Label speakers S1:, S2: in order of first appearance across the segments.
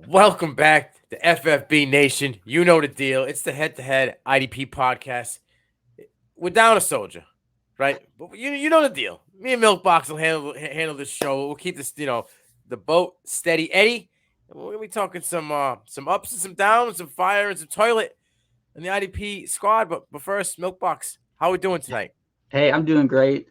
S1: Welcome back to FFB Nation. You know the deal. It's the Head IDP Podcast. We're down a soldier, right? But you know the deal. Me and Milkbox will handle this show. We'll keep this, the boat steady Eddie. And we're gonna be talking some ups and some downs, some fire and some toilet in the IDP squad. But first, Milkbox, how we doing tonight?
S2: Hey, I'm doing great.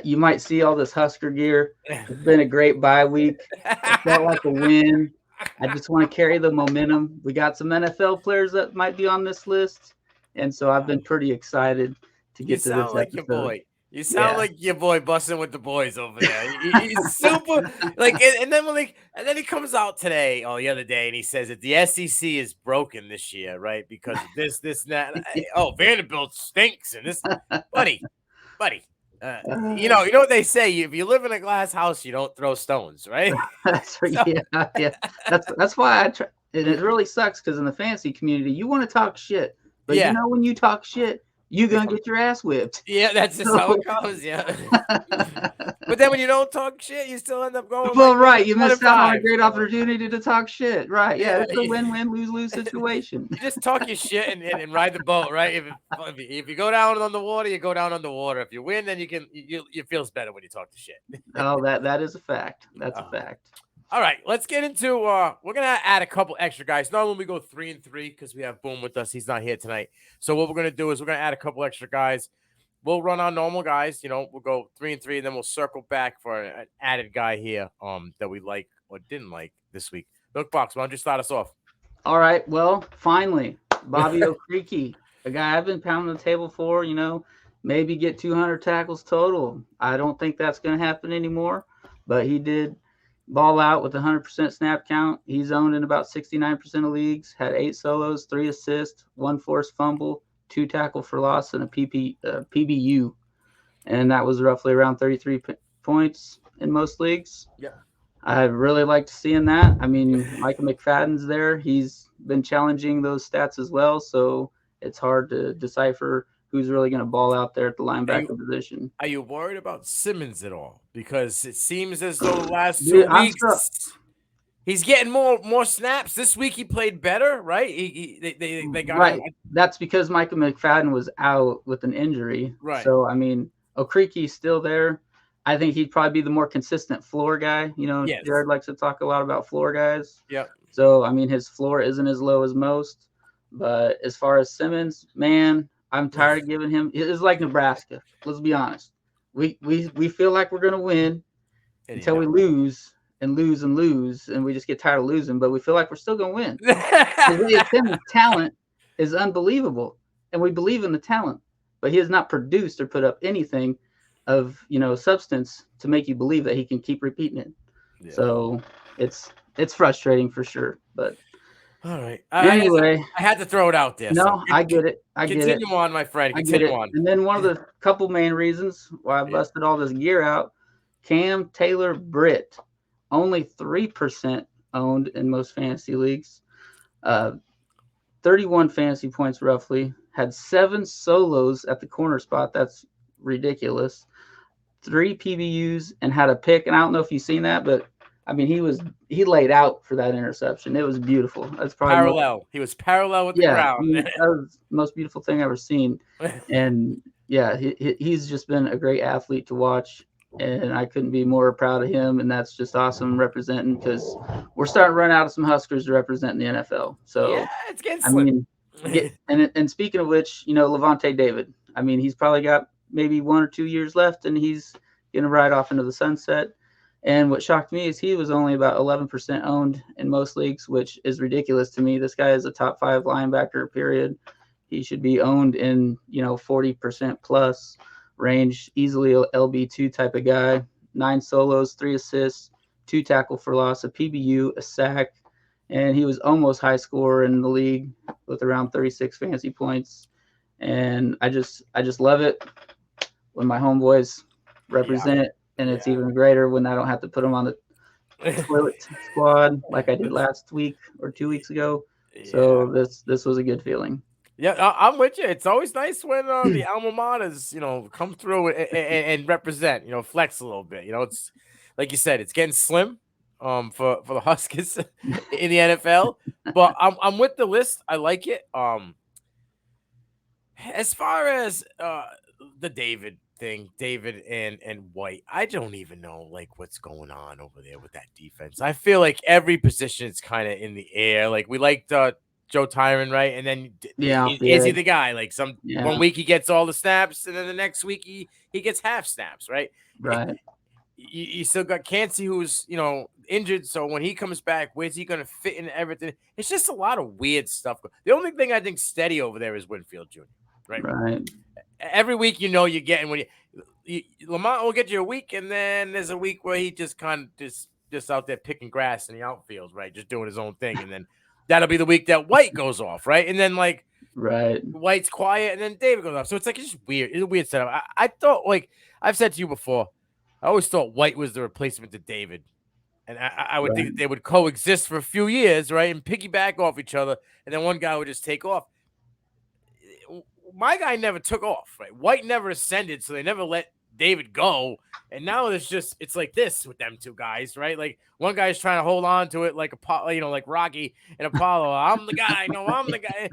S2: You might see all this Husker gear. It's been a great bye week. It felt like a win. I just want to carry the momentum. We got some NFL players that might be on this list, and so I've been pretty excited to
S1: You
S2: get to this
S1: sound like
S2: episode.
S1: your boy. You sound
S2: Yeah.
S1: like your boy busting with the boys over there. He's super and then he comes out today or the other day and he says that the SEC is broken this year, right? Because of this, and that. Oh, Vanderbilt stinks and this, buddy. You know what they say. If you live in a glass house, you don't throw stones, right?
S2: Yeah. That's why I try. And it really sucks because in the fantasy community, you want to talk shit, but
S1: Yeah.
S2: when you talk shit, you're gonna get your ass whipped.
S1: Yeah, that's just how it goes. Yeah. But then when you don't talk shit, you still end up going.
S2: Well,
S1: like,
S2: right. You missed out on a
S1: 1-5,
S2: great
S1: so.
S2: opportunity to talk shit. Right. Yeah.
S1: Yeah,
S2: It's a
S1: yeah.
S2: win-win, lose-lose situation.
S1: You just talk your shit and ride the boat, right? If you go down on the water, you go down on the water. If you win, then you feels better when you talk the shit.
S2: Oh, that is a fact. That's a fact.
S1: All right, let's get into. We're gonna add a couple extra guys. Normally we go 3-3 because we have Boom with us. He's not here tonight. So what we're gonna do is we're gonna add a couple extra guys. We'll run our normal guys. We'll go 3-3, and then we'll circle back for an added guy here. That we like or didn't like this week. Milkbox, why don't you start us off?
S2: All right. Well, finally, Bobby O'Creaky, a guy I've been pounding the table for. Maybe get 200 tackles total. I don't think that's going to happen anymore, but he did ball out with 100% snap count. He's owned in about 69% of leagues. Had 8 solos, 3 assists, 1 forced fumble, 2 tackle for loss, and a PBU, and that was roughly around 33 points in most leagues.
S1: Yeah.
S2: I really liked seeing that. I mean, Micah McFadden's there. He's been challenging those stats as well, so it's hard to decipher who's really going to ball out there at the linebacker position.
S1: Are you worried about Simmons at all? Because it seems as though the last
S2: Dude,
S1: 2 weeks he's getting more snaps. This week he played better, right? They got
S2: right.
S1: him.
S2: That's because Micah McFadden was out with an injury.
S1: Right.
S2: So, I mean, O'Creaky's still there. I think he'd probably be the more consistent floor guy.
S1: Yes.
S2: Jarod likes to talk a lot about floor guys.
S1: Yeah.
S2: So, I mean, his floor isn't as low as most. But as far as Simmons, man, I'm tired of giving him. It's like Nebraska. Let's be honest. We feel like we're going to win until we lose and lose and lose, and we just get tired of losing, but we feel like we're still going to win. Simmons' talent is unbelievable, and we believe in the talent, but he has not produced or put up anything of substance to make you believe that he can keep repeating it. Yeah. So it's frustrating for sure, but
S1: all right.
S2: Anyway,
S1: I had to throw it out there.
S2: No,
S1: so
S2: I get it.
S1: Continue on, my friend. Continue on.
S2: And then one of the couple main reasons why I busted all this gear out, Cam Taylor Britt, only 3% owned in most fantasy leagues, 31 fantasy points roughly, had 7 solos at the corner spot. That's ridiculous. 3 PBUs and had a pick. And I don't know if you've seen that, but I mean, he laid out for that interception. It was beautiful. That's probably
S1: parallel. He was parallel with the ground.
S2: That was the most beautiful thing I've ever seen. And yeah, he's just been a great athlete to watch, and I couldn't be more proud of him. And that's just awesome representing, because we're starting to run out of some Huskers to represent in the NFL. So
S1: yeah, it's getting slim.
S2: And speaking of which, Levante David. I mean, he's probably got maybe 1 or 2 years left, and he's going to ride off into the sunset. And what shocked me is he was only about 11% owned in most leagues, which is ridiculous to me. This guy is a top 5 linebacker, period. He should be owned in, 40% plus range, easily a LB2 type of guy. 9 solos, 3 assists, 2 tackle for loss, a PBU, a sack. And he was almost high scorer in the league with around 36 fantasy points. And I just love it when my homeboys represent. And it's even greater when I don't have to put them on the toilet squad like I did last week or 2 weeks ago. Yeah. So this was a good feeling.
S1: Yeah, I'm with you. It's always nice when the alma maters, come through and represent, flex a little bit. It's like you said, it's getting slim. for the Huskers in the NFL. But I'm with the list. I like it. As far as the David and White, I don't even know like what's going on over there with that defense. I feel like every position is kind of in the air. Like we liked Joe Tyron, right? And then is he the guy? Like one week he gets all the snaps, and then the next week he gets half snaps, right?
S2: Right.
S1: You still got Cansey, who's injured. So when he comes back, where's he going to fit in everything? It's just a lot of weird stuff. The only thing I think steady over there is Winfield Jr. Right. Every week, you're getting when Lamont will get you a week, and then there's a week where he just kind of just out there picking grass in the outfield, right, just doing his own thing, and then that'll be the week that White goes off, right, and then White's quiet, and then David goes off. So it's just weird. It's a weird setup. I thought, like I've said to you before, I always thought White was the replacement to David, and I would think that they would coexist for a few years, right, and piggyback off each other, and then one guy would just take off. My guy never took off, right? White never ascended, so they never let David go. And now it's like this with them two guys, right? Like one guy's trying to hold on to it like like Rocky and Apollo. I'm the guy. No, I'm the guy.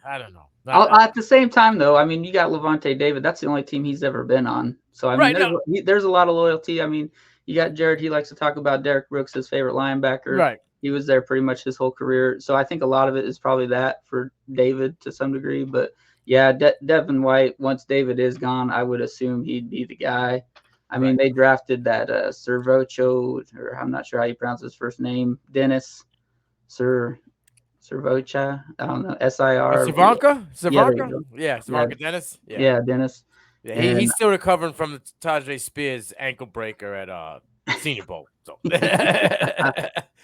S1: I don't know.
S2: At the same time, though, I mean, you got Lavonte David. That's the only team he's ever been on. So, I mean, there's a lot of loyalty. I mean, you got Jarod. He likes to talk about Derek Brooks, his favorite linebacker.
S1: Right.
S2: He was there pretty much his whole career. So I think a lot of it is probably that for David to some degree. But yeah, Devin White, once David is gone, I would assume he'd be the guy. I mean, they drafted that Servocho, or I'm not sure how you pronounce his first name, Dennis Servocha. I don't know, SIR.
S1: Savanka? Yeah, Savanka Dennis.
S2: Yeah, Dennis.
S1: Yeah, he's still recovering from the Tajay Spears ankle breaker at Senior Bowl. So,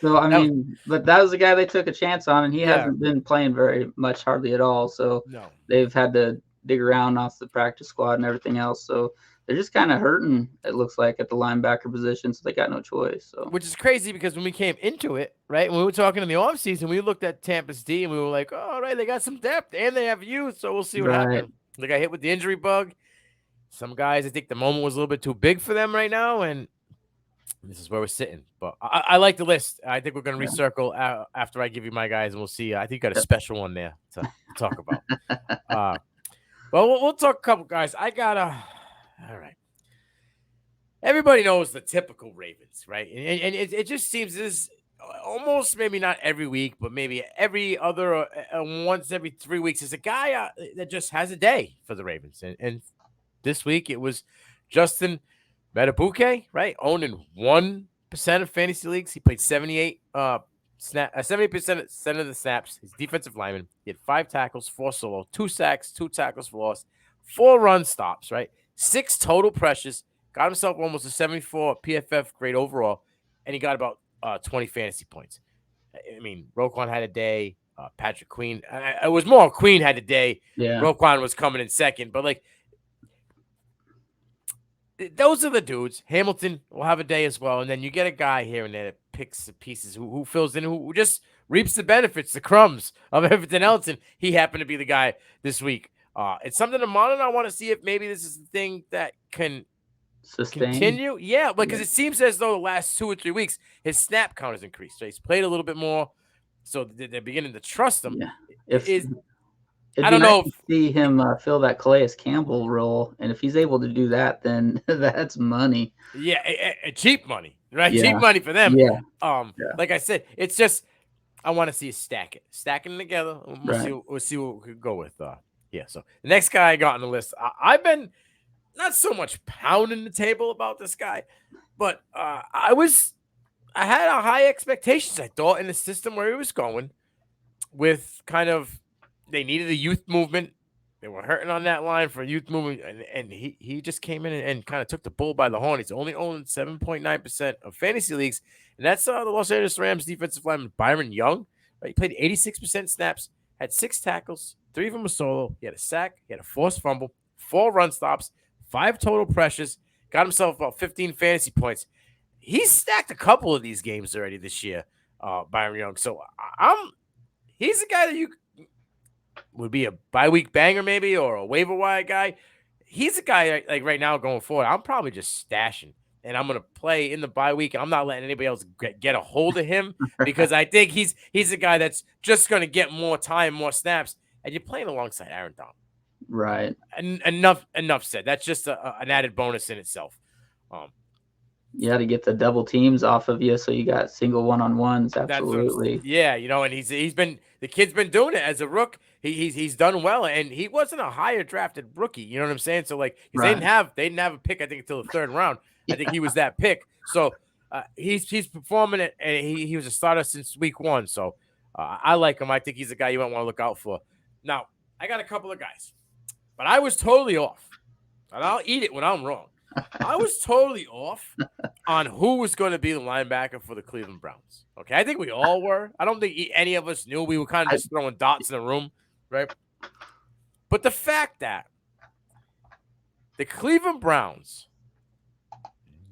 S2: so I mean, but that was the guy they took a chance on, and he hasn't been playing very much, hardly at all. So they've had to dig around off the practice squad and everything else. So they're just kind of hurting, it looks like, at the linebacker position. So they got no choice. So
S1: which is crazy because when we came into it, right, when we were talking in the offseason, we looked at Tampa's D and we were like, oh, all right, they got some depth and they have youth. So we'll see what happens. They got hit with the injury bug. Some guys, I think the moment was a little bit too big for them right now, and this is where we're sitting. But I like the list. I think we're going to recircle after I give you my guys, and we'll see. I think you got a special one there to talk about. Well, we'll talk a couple guys. I got all right. Everybody knows the typical Ravens, right? And it just seems this almost maybe not every week, but maybe every other once every 3 weeks. There's a guy that just has a day for the Ravens, and this week it was Justin Metabuke, right? Owned in 1% of fantasy leagues. He played 78% of the snaps. He's defensive lineman. He had 5 tackles, 4 solo, 2 sacks, 2 tackles for loss, 4 run stops, right? 6 total pressures. Got himself almost a 74 PFF grade overall, and he got about 20 fantasy points. I mean, Roquan had a day. Patrick Queen. It was more Queen had a day.
S2: Yeah.
S1: Roquan was coming in second, but like, those are the dudes. Hamilton will have a day as well. And then you get a guy here and there that picks the pieces, who fills in, who just reaps the benefits, the crumbs of everything else. And he happened to be the guy this week. It's something to monitor. I want to see if maybe this is the thing that can continue. Yeah, because it seems as though the last 2 or 3 weeks, his snap count has increased. So he's played a little bit more. So they're beginning to trust him.
S2: Yeah. I don't know if see him fill that Calais Campbell role, and if he's able to do that, then that's money.
S1: Yeah, cheap money, right? Yeah. Cheap money for them.
S2: Yeah.
S1: Like I said, it's just I want to see us stacking them together. We'll see what we could go with. So the next guy I got on the list, I've been not so much pounding the table about this guy, but I had a high expectations. I thought in the system where he was going with kind of. They needed a youth movement. They were hurting on that line for a youth movement, and he just came in and kind of took the bull by the horn. He's only owned 7.9% of fantasy leagues, and that's the Los Angeles Rams defensive lineman Byron Young. Right? He played 86% snaps, had 6 tackles, 3 of them were solo. He had a sack, he had a forced fumble, 4 run stops, 5 total pressures, got himself about 15 fantasy points. He's stacked a couple of these games already this year, Byron Young. So he's a guy that you would be a bye-week banger maybe or a waiver wire guy. He's a guy like right now going forward, I'm probably just stashing. and I'm going to play in the bye week. And I'm not letting anybody else get a hold of him because I think he's a guy that's just going to get more time, more snaps. And you're playing alongside Aaron Donald.
S2: Right.
S1: And enough said. That's just an added bonus in itself.
S2: You had to get the double teams off of you, so you got single one-on-ones. Absolutely.
S1: Yeah, and the kid's been doing it as a rook. He's done well, and he wasn't a higher drafted rookie. You know what I'm saying? So like, they didn't have a pick. I think until the third round. I think he was that pick. So he's performing it, and he was a starter since week 1. So I like him. I think he's a guy you might want to look out for. Now I got a couple of guys, but I was totally off, and I'll eat it when I'm wrong. I was totally off on who was going to be the linebacker for the Cleveland Browns. Okay, I think we all were. I don't think any of us knew. We were kind of just throwing dots in the room, right? But the fact that the Cleveland Browns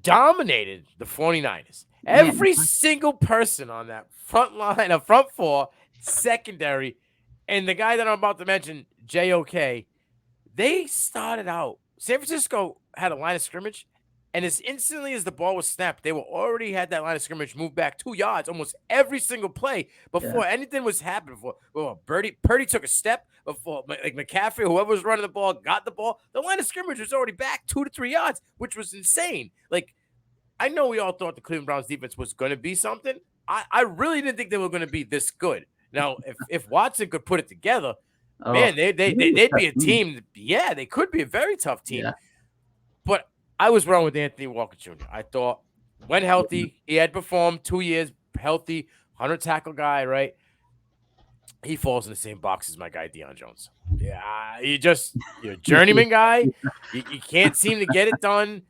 S1: dominated the 49ers, every single person on that front line, a front four, secondary, and the guy that I'm about to mention, JOK, they started out. San Francisco had a line of scrimmage, and as instantly as the ball was snapped, they were already had that line of scrimmage move back 2 yards almost every single play before anything was happening. Before Purdy took a step, before like McCaffrey, whoever was running the ball, got the ball. The line of scrimmage was already back 2 to 3 yards, which was insane. Like, I know we all thought the Cleveland Browns defense was going to be something. I really didn't think they were going to be this good. Now, if Watson could put it together, man, they'd be a team. Yeah, they could be a very tough team. Yeah. But I was wrong with Anthony Walker Jr. I thought when healthy, he had performed 2 years healthy, 100 tackle guy, right? He falls in the same box as my guy Deion Jones. Yeah, you're a journeyman guy. You can't seem to get it done.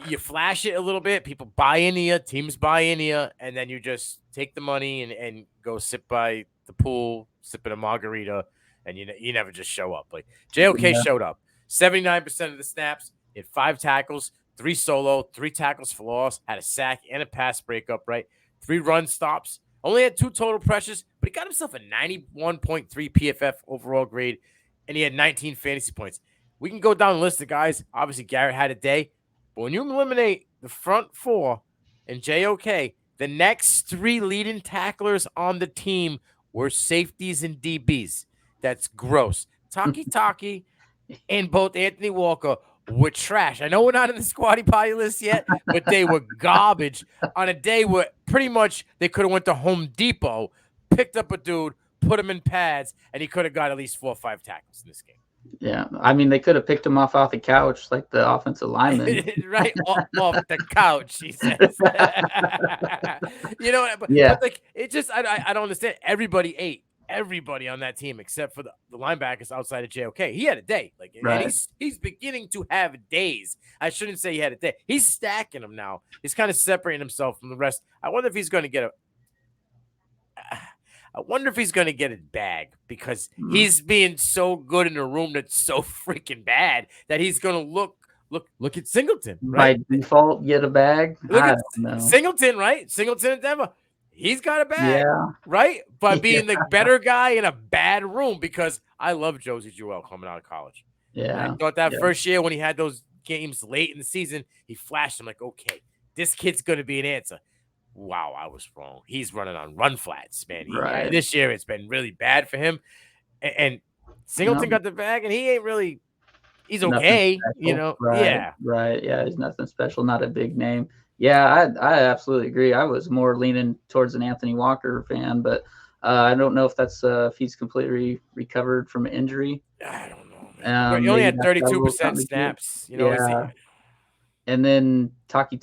S1: You flash it a little bit. People buy into you. Teams buy into you. And then you just take the money and go sit by the pool, sipping a margarita. And you never just show up. Like JOK showed up. 79% of the snaps. He had 5 tackles, 3 solo, 3 tackles for loss, had a sack and a pass breakup, right? 3 run stops. Only had 2 total pressures, but he got himself a 91.3 PFF overall grade, and he had 19 fantasy points. We can go down the list of guys. Obviously, Garrett had a day. But when you eliminate the front 4 and JOK, the next 3 leading tacklers on the team were safeties and DBs. That's gross. Taki and both Anthony Walker were trash. I know we're not in the Squatty Potty list yet, but they were garbage on a day where pretty much they could have went to Home Depot, picked up a dude, put him in pads, and he could have got at least 4 or 5 tackles in this game.
S2: Yeah, I mean, they could have picked him off the couch like the offensive lineman.
S1: Right, off the couch, he says. But like, it just, I don't understand. Everybody ate. Everybody on that team except for the linebackers outside of JOK. He had a day. Like, right. And he's beginning to have days. I shouldn't say he had a day. He's stacking them now. He's kind of separating himself from the rest. I wonder if he's going to get a bag because he's being so good in a room that's so freaking bad that he's going to look at Singleton. Right?
S2: By default, get a bag. I don't know.
S1: Singleton, right? Singleton in Denver. He's got a bag, right? By being the better guy in a bad room, because I love Josie Jewell coming out of college.
S2: Yeah.
S1: I thought that first year when he had those games late in the season, he flashed. I'm like, okay, this kid's going to be an answer. Wow, I was wrong. He's running on run flats, man. This year it's been really bad for him. And Singleton got the bag, and he ain't really – he's okay,
S2: Right,
S1: yeah.
S2: Right, yeah, he's nothing special, not a big name. Yeah, I absolutely agree. I was more leaning towards an Anthony Walker fan, but I don't know if that's if he's completely recovered from an injury.
S1: I don't know, man. He only had 32% snaps.
S2: And then Taki,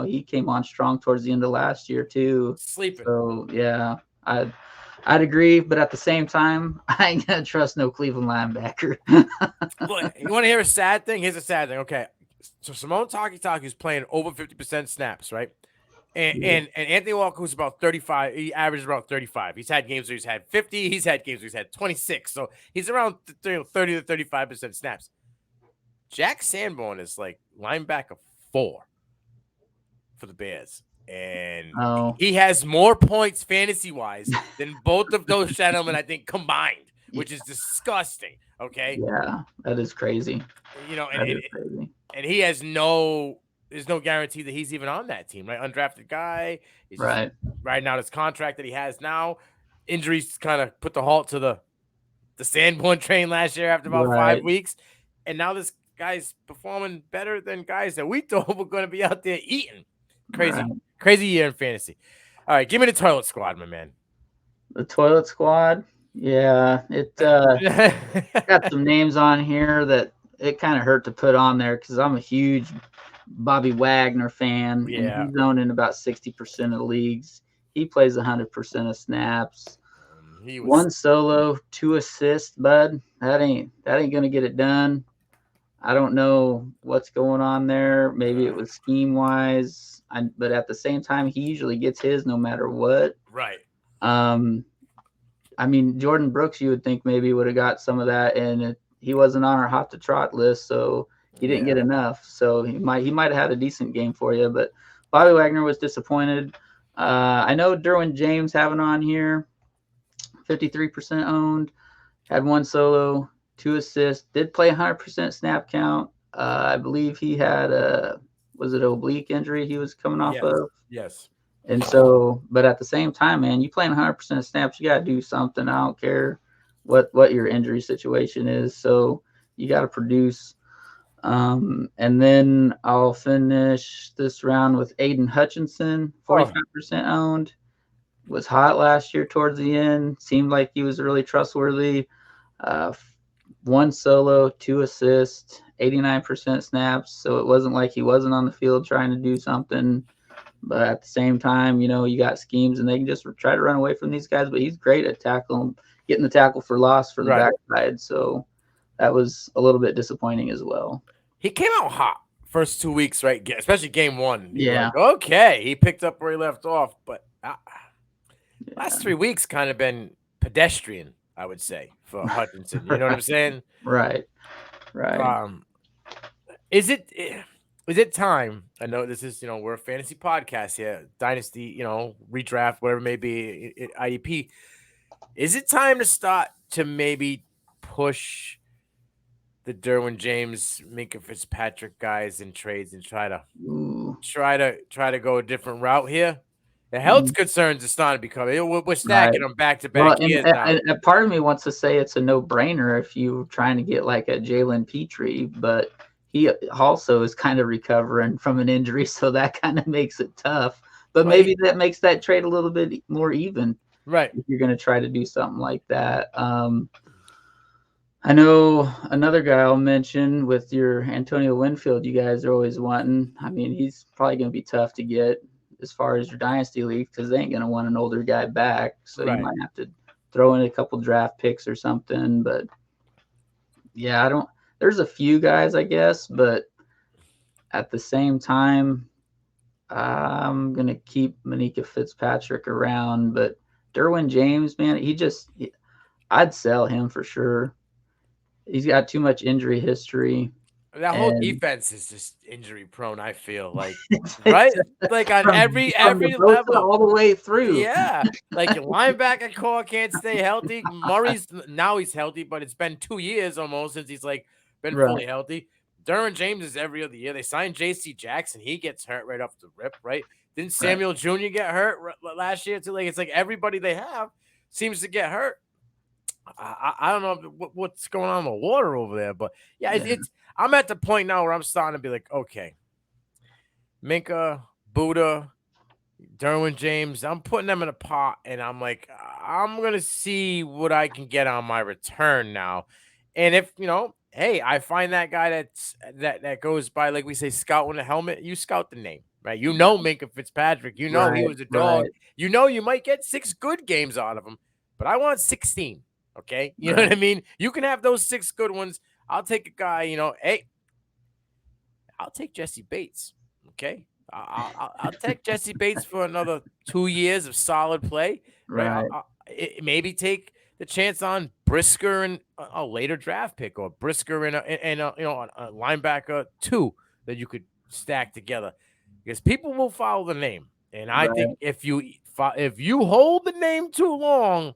S2: he came on strong towards the end of last year too.
S1: Sleeping.
S2: So yeah, I'd agree, but at the same time, I ain't gonna trust no Cleveland linebacker.
S1: Look, you want to hear a sad thing? Here's a sad thing. Okay. So Simone Taki is playing over 50% snaps, right? And Anthony Walker, who's about 35, he averages about 35. He's had games where he's had 50. He's had games where he's had 26. So he's around 30 to 35% snaps. Jack Sanborn is like linebacker 4 for the Bears. And he has more points fantasy-wise than both of those gentlemen, I think, combined, which is disgusting. Okay.
S2: Yeah, that is crazy.
S1: And he has no there's no guarantee that he's even on that team, right? Undrafted guy. He's just
S2: Right.
S1: riding out his contract that he has now. Injuries kind of put the halt to the Sanborn train last year after about 5
S2: Right.
S1: weeks. And now this guy's performing better than guys that we thought were going to be out there eating. Crazy,
S2: Right.
S1: crazy year in fantasy. All right, give me the toilet squad, my man.
S2: The toilet squad. Yeah, it got some names on here that it kind of hurt to put on there because I'm a huge Bobby Wagner fan,
S1: Yeah.
S2: and he's owned in about 60% of the leagues. He plays 100% of snaps.
S1: He was
S2: 1 solo, 2 assists, bud. That ain't gonna get it done. I don't know what's going on there. Maybe it was scheme wise, but at the same time, he usually gets his no matter what.
S1: right.
S2: I mean, Jordan Brooks, you would think maybe would have got some of that, and he wasn't on our hot to trot list, so he didn't get enough. So he might have had a decent game for you, but Bobby Wagner was disappointed. I know Derwin James having on here, 53% owned, had 1 solo, 2 assists, did play 100% snap count. I believe he had was it oblique injury he was coming off of?
S1: Yes.
S2: And so, but at the same time, man, you playing 100% of snaps, you got to do something. I don't care what your injury situation is. So you got to produce. And then I'll finish this round with Aiden Hutchinson, 45% owned. Was hot last year towards the end. Seemed like he was really trustworthy. 1 solo, 2 assists, 89% snaps. So it wasn't like he wasn't on the field trying to do something. But at the same time, you got schemes and they can just try to run away from these guys. But he's great at getting the tackle for loss for the backside. So that was a little bit disappointing as well.
S1: He came out hot first 2 weeks, right? Especially game 1.
S2: Yeah.
S1: Like, okay. He picked up where he left off. But last 3 weeks kind of been pedestrian, I would say, for Hutchinson. You know what I'm saying?
S2: Right.
S1: Is it time? I know this is, we're a fantasy podcast here, dynasty, redraft, whatever it may be, IDP. Is it time to start to maybe push the Derwin James, Minka Fitzpatrick guys in trades and try to go a different route here? The health concerns are starting to become. We're stacking them back to back years now.
S2: And part of me wants to say it's a no-brainer if you're trying to get like a Jalen Petrie, but he also is kind of recovering from an injury, so that kind of makes it tough. But maybe that makes that trade a little bit more even.
S1: Right.
S2: If you're going to try to do something like that. I know another guy I'll mention with your Antonio Winfield you guys are always wanting. I mean, he's probably going to be tough to get as far as your dynasty league because they ain't going to want an older guy back. So you might have to throw in a couple draft picks or something. But, yeah, there's a few guys, I guess, but at the same time, I'm going to keep Micah Fitzpatrick around. But Derwin James, man, I'd sell him for sure. He's got too much injury history.
S1: That whole defense is just injury prone, I feel like, right? Like on every level,
S2: all the way through.
S1: Yeah, like your linebacker core can't stay healthy. Murray's now he's healthy, but it's been 2 years almost since he's been fully healthy. Derwin James is every other year. They signed J.C. Jackson. He gets hurt right off the rip, right? Didn't Samuel Jr. get hurt last year too? It's like everybody they have seems to get hurt. I don't know what's going on in the water over there, but it's I'm at the point now where I'm starting to be like, okay, Minka, Buddha, Derwin James, I'm putting them in a pot, and I'm like, I'm gonna see what I can get on my return now, and if hey, I find that guy that goes by, like we say, scout with a helmet. You scout the name, right? Minka Fitzpatrick. He was a dog.
S2: Right.
S1: You might get 6 good games out of him, but I want 16. Okay, you know what I mean? You can have those 6 good ones. I'll take a guy. Hey, I'll take Jesse Bates. Okay, I'll take Jesse Bates for another 2 years of solid play.
S2: Right.
S1: Maybe take the chance on Brisker and a later draft pick, or Brisker and a linebacker 2 that you could stack together, because people will follow the name, and I think if you hold the name too long,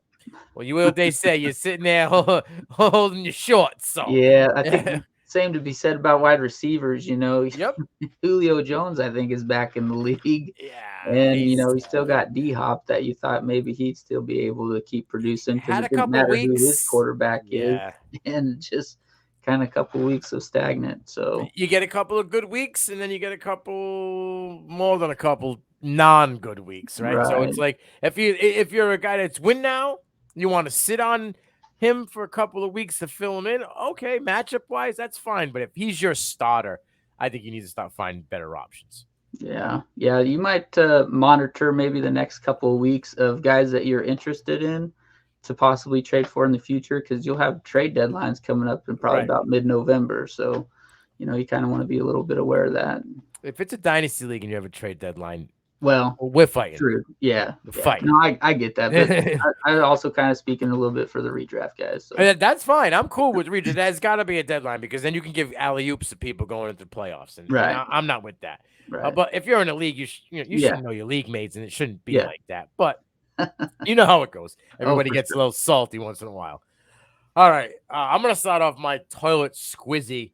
S1: well, they say you're sitting there holding your shorts. So
S2: yeah, I think same to be said about wide receivers.
S1: Yep.
S2: Julio Jones, I think, is back in the league.
S1: Yeah.
S2: And, he's still got D-Hop that you thought maybe he'd still be able to keep producing because
S1: Had
S2: it
S1: a
S2: didn't
S1: couple
S2: matter who his
S1: weeks.
S2: quarterback is.
S1: Yeah.
S2: And just kind of a couple weeks of stagnant. So
S1: you get a couple of good weeks, and then you get a couple more than a couple non-good weeks, right? So it's like if you're a guy that's win now, you want to sit on him for a couple of weeks to fill him in. Okay, matchup wise, that's fine. But if he's your starter, I think you need to start finding better options.
S2: Yeah. You might monitor maybe the next couple of weeks of guys that you're interested in to possibly trade for in the future, because you'll have trade deadlines coming up in probably about mid-November. So, you kind of want to be a little bit aware of that.
S1: If it's a dynasty league and you have a trade deadline,
S2: well,
S1: we're fighting.
S2: True. Yeah.
S1: Fight.
S2: No, I get that. But I also kind of speaking a little bit for the redraft guys. So.
S1: That's fine. I'm cool with redraft. There's got to be a deadline, because then you can give alley-oops to people going into the playoffs. And I'm not with that.
S2: Right.
S1: But if you're in a league, you should know your league mates, and it shouldn't be like that. But you know how it goes. Everybody gets a little salty once in a while. All right. I'm going to start off my toilet squizzy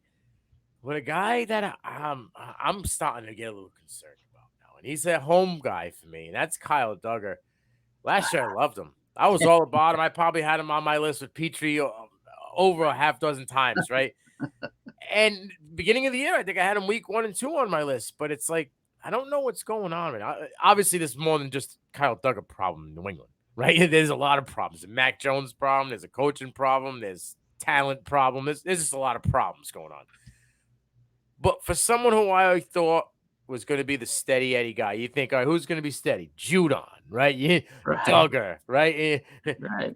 S1: with a guy that I'm starting to get a little concerned about now. And he's a home guy for me, and that's Kyle Duggar. Last year, I loved him. I was all about him. I probably had him on my list with Petrie over a half dozen times, right? And beginning of the year, I think I had him week 1 and 2 on my list. But it's like, I don't know what's going on. Obviously, there's more than just Kyle Duggar problem in New England, right? There's a lot of problems. There's a Mac Jones problem. There's a coaching problem. There's talent problem. There's just a lot of problems going on. But for someone who I thought was going to be the steady Eddie guy, you think, all right, who's going to be steady? Judon, right? Duggar, right?
S2: Right.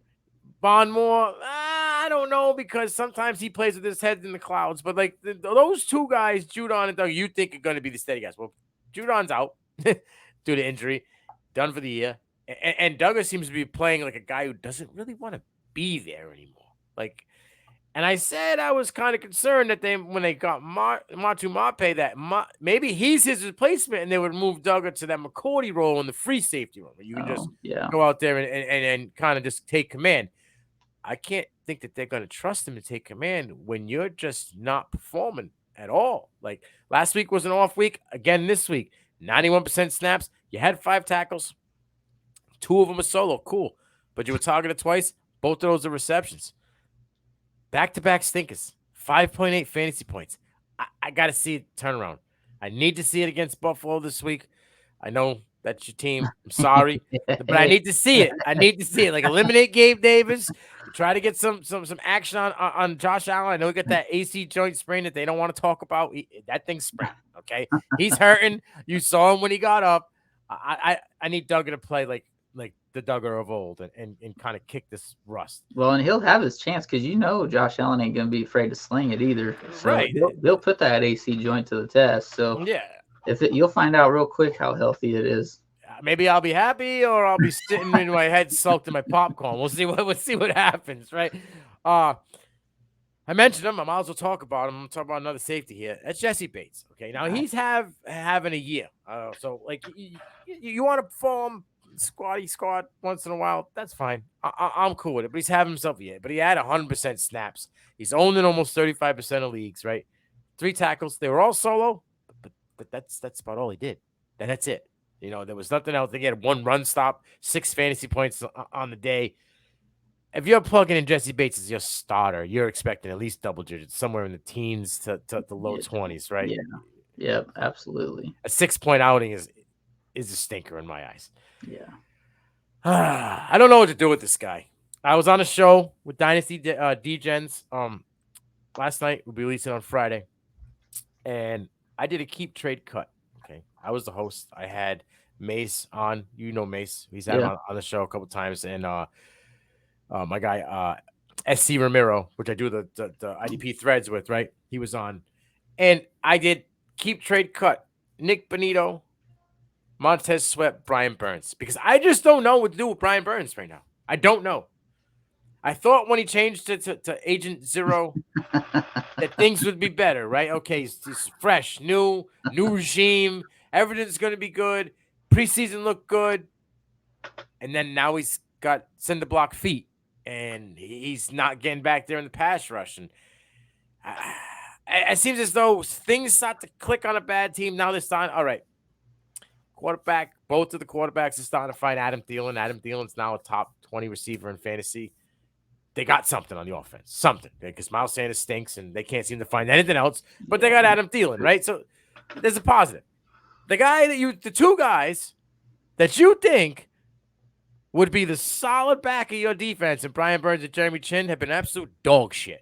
S1: Bondmore, I don't know, because sometimes he plays with his head in the clouds. But like those two guys, Judon and Duggar, you think are going to be the steady guys. Well, Judon's out due to injury, done for the year. And Duggar seems to be playing like a guy who doesn't really want to be there anymore. And I said I was kind of concerned that when they got Matu Mape, that maybe he's his replacement, and they would move Duggar to that McCourty role in the free safety role, where you can just go out there and kind of just take command. I can't think that they're going to trust him to take command when you're just not performing at all. Like last week was an off week. Again, this week, 91% snaps. You had 5 tackles. 2 of them were solo. Cool. But you were targeted twice. Both of those are receptions. Back-to-back stinkers. 5.8 fantasy points. I got to see it turn around. I need to see it against Buffalo this week. I know that's your team. I'm sorry. But I need to see it. Like, eliminate Gabe Davis. Try to get some action on Josh Allen. I know he got that AC joint sprain that they don't want to talk about. That thing's sprained, okay? He's hurting. You saw him when he got up. I need Duggar to play like the Duggar of old and kind of kick this rust.
S2: Well, and he'll have his chance, because Josh Allen ain't going to be afraid to sling it either. So
S1: right.
S2: They'll put that AC joint to the test. So you'll find out real quick how healthy it is.
S1: Maybe I'll be happy, or I'll be sitting in my head sulked in my popcorn. We'll see what happens, right? I mentioned him. I might as well talk about him. I'm talking about another safety here. That's Jesse Bates. Okay, now he's having a year. So like you want to perform squad once in a while, that's fine. I'm cool with it. But he's having himself a year. But he had 100% snaps. He's owned in almost 35% of leagues, right? 3 tackles. They were all solo, but that's about all he did. And that's it. There was nothing else. They had 1 run stop, 6 fantasy points on the day. If you're plugging in Jesse Bates as your starter, you're expecting at least double digits, somewhere in the teens to the low 20s, right?
S2: Yeah, absolutely.
S1: A 6-point outing is a stinker in my eyes.
S2: Yeah.
S1: I don't know what to do with this guy. I was on a show with Dynasty D-Gens last night. We'll be releasing on Friday. And I did a keep trade cut. Okay. I was the host. I had Mace on. Mace. He's had on the show a couple times. And my guy, SC Ramiro, which I do the IDP threads with, right? He was on. And I did keep trade cut. Nick Bonito, Montez Sweat, Brian Burns. Because I just don't know what to do with Brian Burns right now. I don't know. I thought when he changed to Agent Zero that things would be better, right? Okay, he's fresh, new regime. Everything's going to be good. Preseason looked good. And then now he's got cinder block feet. And he's not getting back there in the pass rush. And it seems as though things start to click on a bad team. Now they're starting. All right, quarterback. Both of the quarterbacks are starting to find Adam Thielen. Adam Thielen's now a top 20 receiver in fantasy. They got something on the offense, something, because Miles Sanders stinks and they can't seem to find anything else. But they got Adam Thielen, right? So there's a positive. The two guys that you think would be the solid back of your defense, and Brian Burns and Jeremy Chin have been absolute dog shit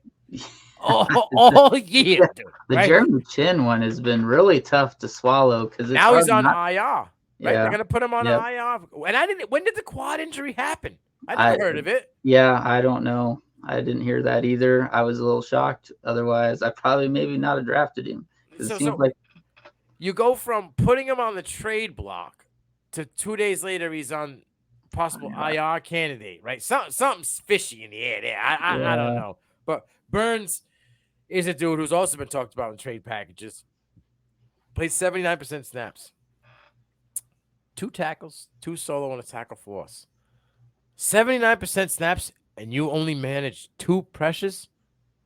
S1: all year. Dude,
S2: the
S1: right?
S2: Jeremy Chin one has been really tough to swallow because
S1: now he's on IR. Right?
S2: Yeah.
S1: They're gonna put him on IR. And when did the quad injury happen? I never heard of it.
S2: Yeah, I don't know. I didn't hear that either. I was a little shocked. Otherwise, I probably maybe not have drafted him. It seems like
S1: you go from putting him on the trade block to 2 days later he's on possible IR candidate, right? Something's fishy in the air there. I don't know. But Burns is a dude who's also been talked about in trade packages. Plays 79% snaps. 2 tackles, 2 solo, and a tackle for loss. 79% snaps, and you only manage 2 pressures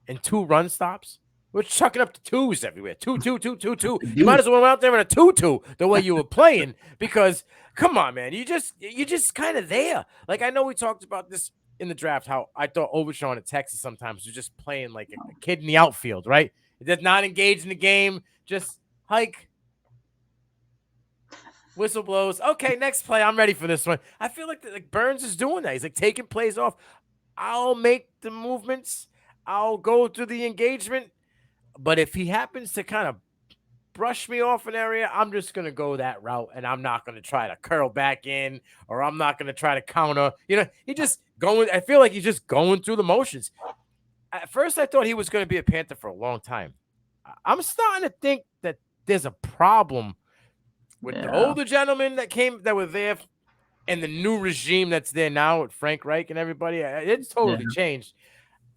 S1: and 2 run stops. We're chucking up to 2s everywhere. 2. You might as well went out there in a 2-2 the way you were playing, because come on, man, you're just kind of there. Like, I know we talked about this in the draft, how I thought Overshawn at Texas sometimes was just playing like a kid in the outfield, right? He did not engage in the game, just hike. Whistle blows. Okay, next play. I'm ready for this one. I feel like Burns is doing that. He's like taking plays off. I'll make the movements. I'll go through the engagement. But if he happens to kind of brush me off an area, I'm just going to go that route, and I'm not going to try to curl back in, or I'm not going to try to counter. I feel like he's just going through the motions. At first, I thought he was going to be a Panther for a long time. I'm starting to think that there's a problem with the older gentlemen that were there and the new regime that's there now with Frank Reich and everybody. It's totally changed.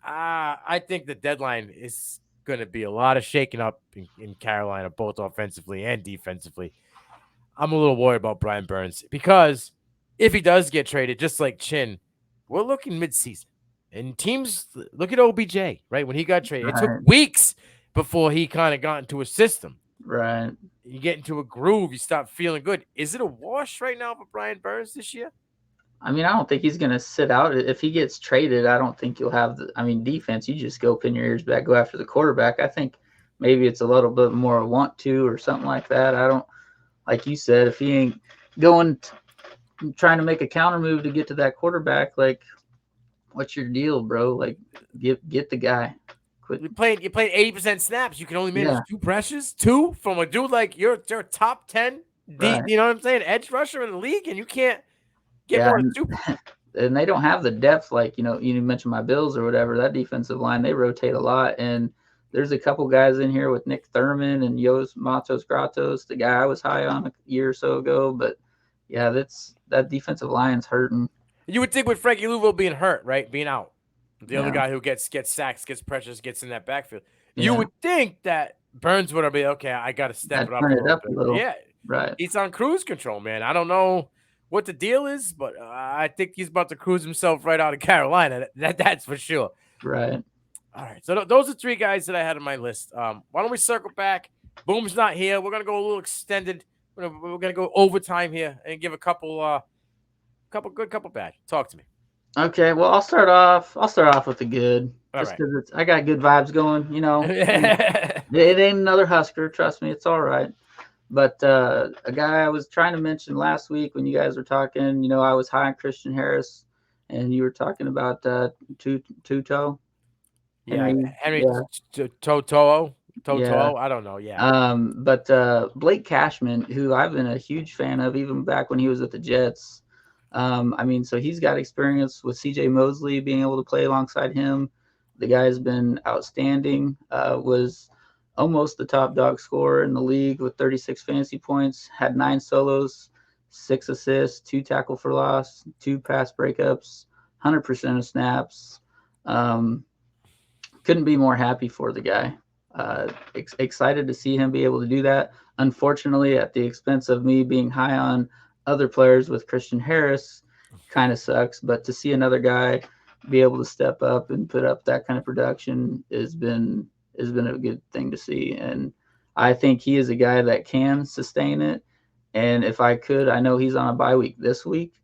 S1: I think the deadline is going to be a lot of shaking up in Carolina, both offensively and defensively. I'm a little worried about Brian Burns, because if he does get traded, just like Chin, we're looking midseason. And teams, look at OBJ, right? When he got traded, it took weeks before he kind of got into a system.
S2: Right.
S1: You get into a groove, you start feeling good. Is it a wash right now for Brian Burns this year?
S2: I mean, I don't think he's going to sit out. If he gets traded, I don't think you'll have defense, you just go pin your ears back, go after the quarterback. I think maybe it's a little bit more want to or something like that. I don't, like you said, if he ain't trying to make a counter move to get to that quarterback, like, what's your deal, bro? Like, get the guy.
S1: You played 80% snaps. You can only manage 2 pressures, 2 from a dude like you're top 10. Right. You know what I'm saying? Edge rusher in the league, and you can't get more than 2.
S2: And they don't have the depth, like, you mentioned my Bills or whatever. That defensive line, they rotate a lot, and there's a couple guys in here with Nick Thurman and Yos Matos Gratos, the guy I was high on a year or so ago. But yeah, that defensive line's hurting. You
S1: would think with Frankie Louisville being hurt, right, being out, the other guy who gets sacks, gets pressures, gets in that backfield, you would think that Burns would be okay. I got to step it up a little bit. Yeah,
S2: right.
S1: He's on cruise control, man. I don't know what the deal is, but I think he's about to cruise himself right out of Carolina. That's for sure.
S2: Right.
S1: All right. So those are 3 guys that I had on my list. Why don't we circle back? Boom's not here. We're gonna go a little extended. We're gonna go overtime here and give a couple good, couple bad. Talk to me.
S2: Okay. Well, I'll start off with the good. Just because I got good vibes going. It ain't another Husker. Trust me, it's all right. But a guy I was trying to mention last week when you guys were talking, I was high on Christian Harris, and you were talking about Tuto.
S1: Henry Toto. I don't know. Yeah.
S2: But Blake Cashman, who I've been a huge fan of, even back when he was at the Jets. So he's got experience with CJ Mosley, being able to play alongside him. The guy's been outstanding. Was almost the top dog scorer in the league with 36 fantasy points, had 9 solos, 6 assists, 2 tackle for loss, 2 pass breakups, 100% of snaps. Couldn't be more happy for the guy. Excited to see him be able to do that. Unfortunately, at the expense of me being high on other players with Christian Harris, kind of sucks. But to see another guy be able to step up and put up that kind of production has been has been a good thing to see. And I think he is a guy that can sustain it. And if I could, I know he's on a bye week this week,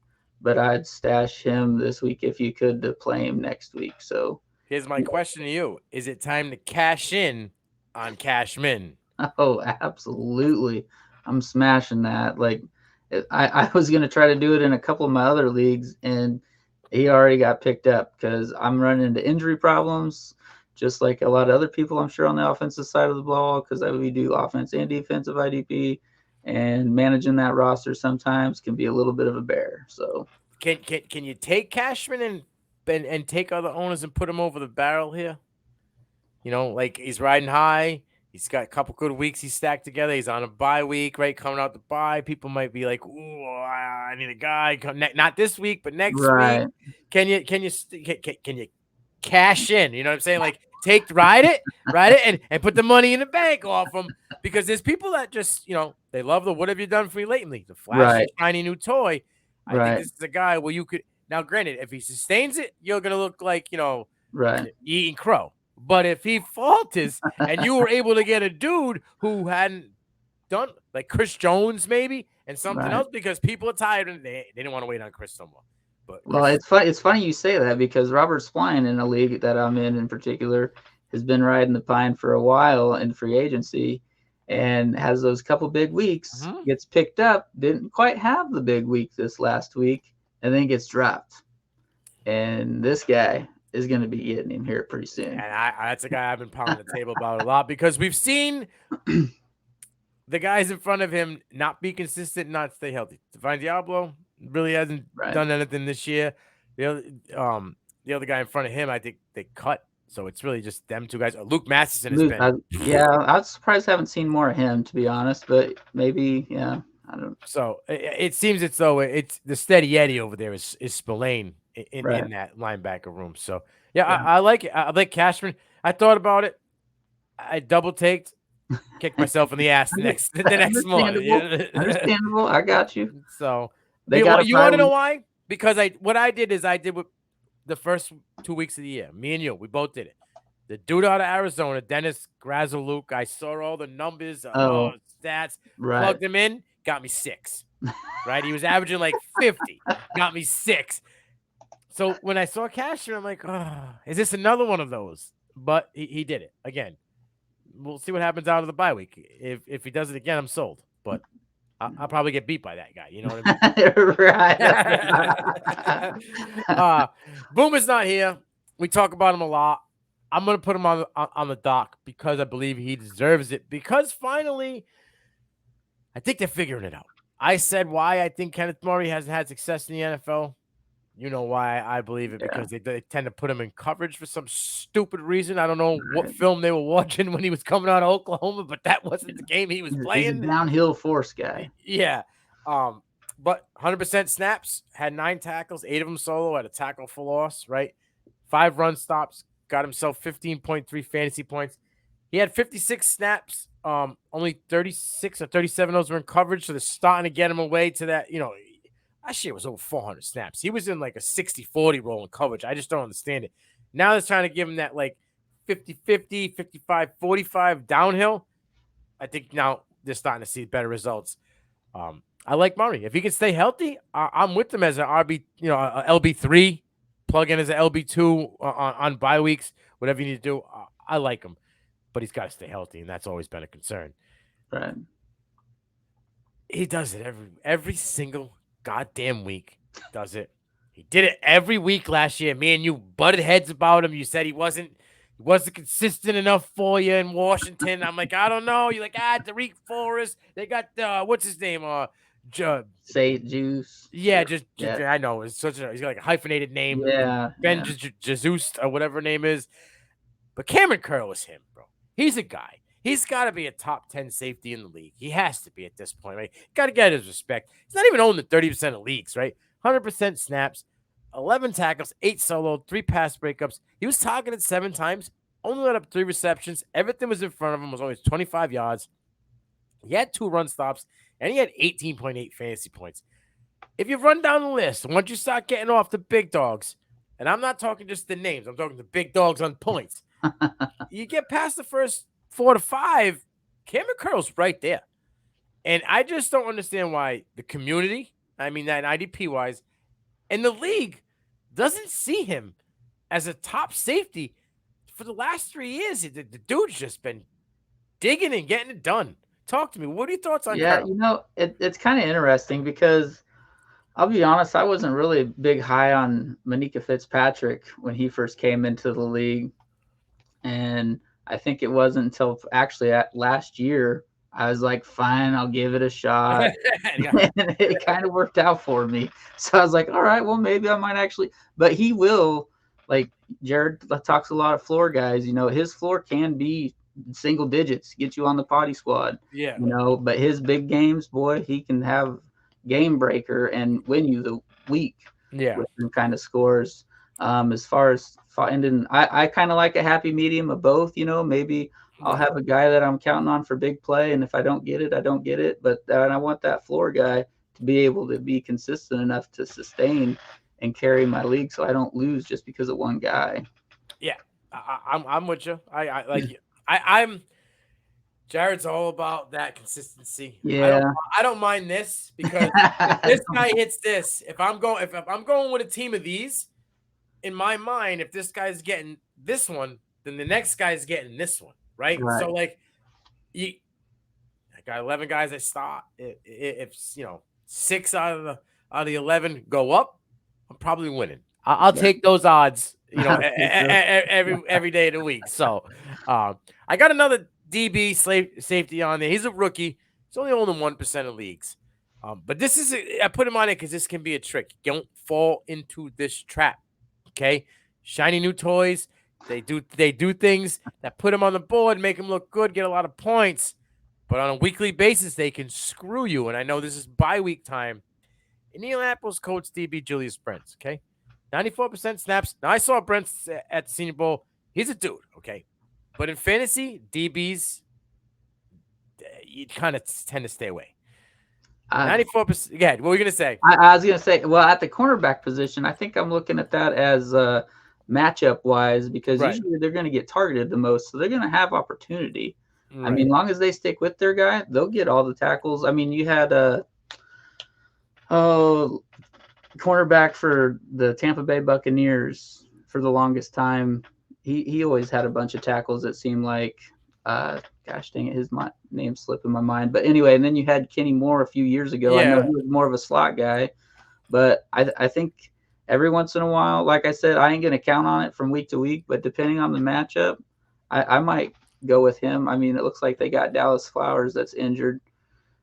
S2: but I'd stash him this week if you could to play him next week. So
S1: here's my question to you. Is it time to cash in on Cashman?
S2: oh, absolutely. I'm smashing that. Like I was going to try to do it in a couple of my other leagues, and he already got picked up because I'm running into injury problems, just like a lot of other people, I'm sure, on the offensive side of the ball, because we do offense and defensive IDP, and managing that roster sometimes can be a little bit of a bear. So
S1: can you take Cashman and take other owners and put him over the barrel here? You know, like he's riding high. He's got a couple good weeks he's stacked together. He's on a bye week, right? Coming out the bye. People might be like, "Ooh, I need a guy." Not this week, but next week. Can you cash in? You know what I'm saying? Like ride it, and put the money in the bank off him, because there's people that just, you know, they love the "what have you done for me lately?" The flashy, shiny new toy. I think this is a guy where you could. Now, granted, if he sustains it, you're gonna look like, you know, eating crow. But if he falters and you were able to get a dude who hadn't done, like Chris Jones maybe, and something else, because people are tired and they didn't want to wait on Chris no more. But
S2: it's funny you say that, because Robert Spline, in a league that I'm in particular, has been riding the pine for a while in free agency and has those couple big weeks, gets picked up, didn't quite have the big week this last week, and then gets dropped. And this guy is going to be getting him here pretty soon.
S1: And that's a guy I've been pounding the table about a lot, because we've seen the guys in front of him not be consistent, not stay healthy. Divine Diablo really hasn't done anything this year. The other guy in front of him, I think they cut. So it's really just them two guys. Luke Masterson has been.
S2: I'm surprised I haven't seen more of him, to be honest. But maybe, I don't.
S1: So it seems as though it's the steady Eddie over there is Spillane in that linebacker room. So I like it. I like Cashman. I thought about it. I double taked, kicked myself in the ass the next morning.
S2: Understandable. I got you.
S1: So you want to know why? Because what I did with the first 2 weeks of the year. Me and you, we both did it. The dude out of Arizona, Dennis Grazaluk, I saw all the numbers, stats, plugged him in, got me 6. Right? He was averaging like 50, got me 6. So when I saw Cashman, I'm like, is this another one of those? But he did it again. We'll see what happens out of the bye week. If he does it again, I'm sold. But I'll probably get beat by that guy. You know what I mean? Boom is not here. We talk about him a lot. I'm going to put him on the dock because I believe he deserves it. Because finally, I think they're figuring it out. I said why I think Kenneth Murray hasn't had success in the NFL. You know why I believe it, because they tend to put him in coverage for some stupid reason. I don't know what film they were watching when he was coming out of Oklahoma, but that wasn't the game he was playing.
S2: He's a downhill force guy.
S1: Yeah. But 100% snaps, had 9 tackles, 8 of them solo, had a tackle for loss, right? 5 run stops, got himself 15.3 fantasy points. He had 56 snaps. Only 36 or 37 of those were in coverage, so they're starting to get him away to that, you know. Last year was over 400 snaps. He was in like a 60-40 role in coverage. I just don't understand it. Now they're trying to give him that like 50-50, 55-45 downhill. I think now they're starting to see better results. I like Murray. If he can stay healthy, I'm with him as an RB, you know, a LB3, plug in as an LB2 on bye weeks, whatever you need to do. I like him, but he's got to stay healthy, and that's always been a concern.
S2: Right.
S1: He does it every single goddamn week. Does it. He did it every week last year. Me and you butted heads about him. You said he wasn't consistent enough for you in Washington. I'm like, I don't know. You're like, Tariq Forrest. They got what's his name?
S2: Say Juice.
S1: Yeah, I know. It's he's got like a hyphenated name.
S2: Yeah.
S1: Ben Jesus or whatever name is. But Cameron Curl is him, bro. He's a guy. He's got to be a top 10 safety in the league. He has to be at this point, right? Got to get his respect. He's not even owned in 30% of leagues, right? 100% snaps, 11 tackles, 8 solo, 3 pass breakups. He was targeted 7 times, only let up 3 receptions. Everything was in front of him. Was only 25 yards. He had 2 run stops, and he had 18.8 fantasy points. If you run down the list, once you start getting off the big dogs, and I'm not talking just the names, I'm talking the big dogs on points. You get past the first 4 to 5, Cameron Curl's right there. And I just don't understand why the community, I mean that IDP wise, and the league doesn't see him as a top safety for the last 3 years. The dude's just been digging and getting it done. Talk to me. What are your thoughts on
S2: Yeah,
S1: Curl?
S2: it's kind of interesting because I'll be honest, I wasn't really big high on Manika Fitzpatrick when he first came into the league. And I think it wasn't until actually last year I was like, fine, I'll give it a shot. And it kind of worked out for me. So I was like, all right, well, maybe I might actually. But he will, like Jarod talks a lot of floor guys, his floor can be single digits, get you on the potty squad.
S1: Yeah.
S2: But his big games, boy, he can have game breaker and win you the week.
S1: Yeah.
S2: With some kind of scores. As far as ending, I kind of like a happy medium of both. Maybe I'll have a guy that I'm counting on for big play, and if I don't get it, I don't get it. But I want that floor guy to be able to be consistent enough to sustain and carry my league, so I don't lose just because of one guy.
S1: Yeah, I'm with you. I'm. Jared's all about that consistency.
S2: Yeah,
S1: I don't mind this because if this guy hits this, if I'm going with a team of these, in my mind, if this guy's getting this one, then the next guy's getting this one, right? So like, I got 11 guys I start. If 6 out of the 11 go up, I'm probably winning. I'll take those odds, every day of the week. So, I got another DB safety on there. He's a rookie. He's only owned in 1% of leagues. But this is I put him on it because this can be a trick. Don't fall into this trap. Okay, shiny new toys. They do things that put them on the board, make them look good, get a lot of points. But on a weekly basis, they can screw you. And I know this is bye-week time. Indianapolis coach DB Julius Brents. Okay, 94% snaps. Now I saw Brents at the Senior Bowl. He's a dude. Okay, but in fantasy, DBs, you kind of tend to stay away. 94%. Yeah, what were you going to say?
S2: I was going to say, well, at the cornerback position, I think I'm looking at that as matchup-wise because usually they're going to get targeted the most, so they're going to have opportunity. Right. I mean, long as they stick with their guy, they'll get all the tackles. I mean, you had cornerback for the Tampa Bay Buccaneers for the longest time. He always had a bunch of tackles, it seemed like. Gosh dang it, his name's slipping my mind. But anyway, and then you had Kenny Moore a few years ago.
S1: Yeah.
S2: I know he was more of a slot guy, but I think every once in a while, like I said, I ain't going to count on it from week to week, but depending on the matchup, I might go with him. I mean, it looks like they got Dallas Flowers that's injured,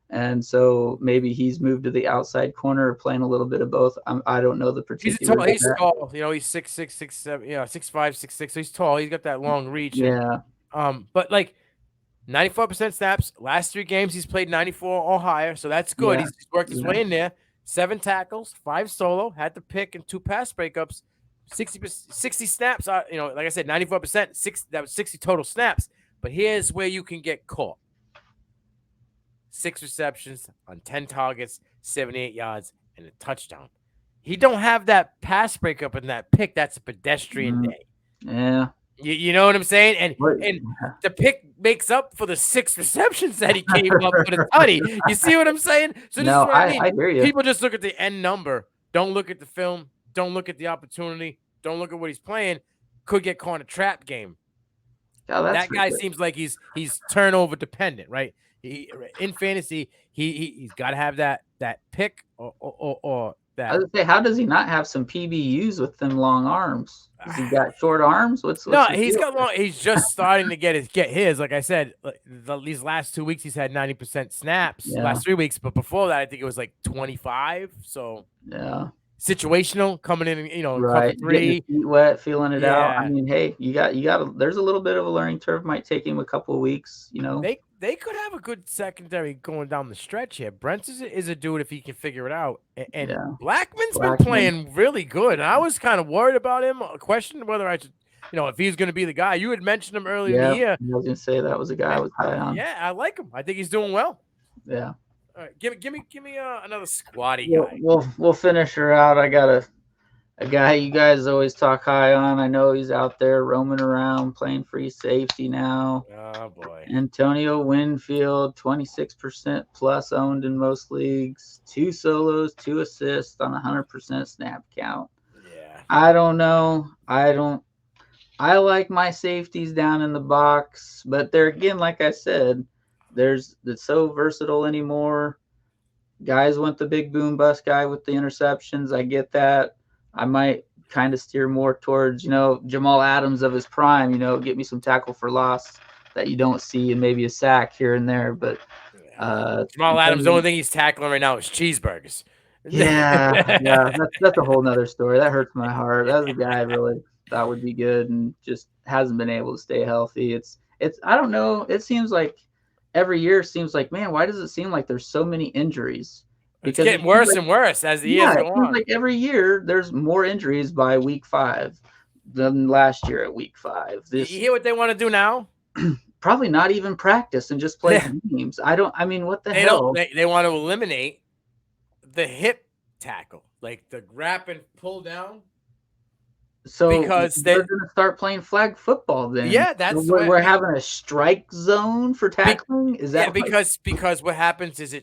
S2: and so maybe he's moved to the outside corner, playing a little bit of both. I don't know the particular.
S1: He's tall. He's 6'6", 6'7", 6'5", 6'6". So he's tall. He's got that long reach.
S2: Yeah.
S1: But like 94% snaps. Last 3 games he's played 94 or higher, so that's good. Yeah. He's worked his way in there. 7 tackles, 5 solo, had the pick and 2 pass breakups. 60 snaps. Like I said, 94%. That was 60 total snaps. But here's where you can get caught. 6 receptions on 10 targets, 78 yards, and a touchdown. He don't have that pass breakup and that pick. That's a pedestrian day.
S2: Yeah.
S1: You know what I'm saying? And the pick makes up for the 6 receptions that he came up with a tutty. You see what I'm saying? So this is what I mean.
S2: I hear you.
S1: People just look at the end number. Don't look at the film. Don't look at the opportunity. Don't look at what he's playing. Could get caught in a trap game.
S2: Oh,
S1: that guy seems like he's turnover dependent, right? In fantasy, he's got to have that pick or that.
S2: I was gonna say, how does he not have some PBUs with them long arms? Has he got short arms?
S1: He's got long. He's just starting to get his. Like I said, these last 2 weeks he's had 90% snaps.
S2: Yeah.
S1: Last 3 weeks, but before that I think it was like 25. So
S2: yeah,
S1: situational coming in.
S2: Right,
S1: 3,
S2: getting your feet wet, feeling it out. I mean, hey, you got. There's a little bit of a learning curve. Might take him a couple of weeks.
S1: They could have a good secondary going down the stretch here. Brent is a dude if he can figure it out. And Blackman's been playing really good. And I was kind of worried about him. I questioned whether I should, if he's going to be the guy. You had mentioned him earlier in the year.
S2: I was going to say that was a guy I was high on.
S1: Yeah, I like him. I think he's doing well.
S2: Yeah.
S1: All right, give me another squatty guy.
S2: We'll finish her out. I got a guy you guys always talk high on. I know he's out there roaming around playing free safety now.
S1: Oh boy.
S2: Antonio Winfield, 26% plus owned in most leagues. 2 solos, 2 assists on 100% snap count.
S1: Yeah.
S2: I don't know. I like my safeties down in the box, but they're, again, like I said, it's so versatile anymore. Guys want the big boom bust guy with the interceptions. I get that. I might kind of steer more towards, Jamal Adams of his prime, get me some tackle for loss that you don't see, and maybe a sack here and there. But
S1: Jamal Adams, the only thing he's tackling right now is cheeseburgers.
S2: Yeah, that's a whole nother story. That hurts my heart. That's a guy I really thought would be good and just hasn't been able to stay healthy. It's I don't know. It seems like every year man, why does it seem like there's so many injuries?
S1: Because it's getting worse and worse as the years go on.
S2: Like every year there's more injuries by week 5 than last year at week 5.
S1: You hear what they want to do now?
S2: Probably not even practice and just play games. What the hell?
S1: They want to eliminate the hip tackle, like the grab and pull down.
S2: So because they're going to start playing flag football then.
S1: Yeah, that's
S2: so we're having a strike zone for tackling. Is that
S1: because what happens is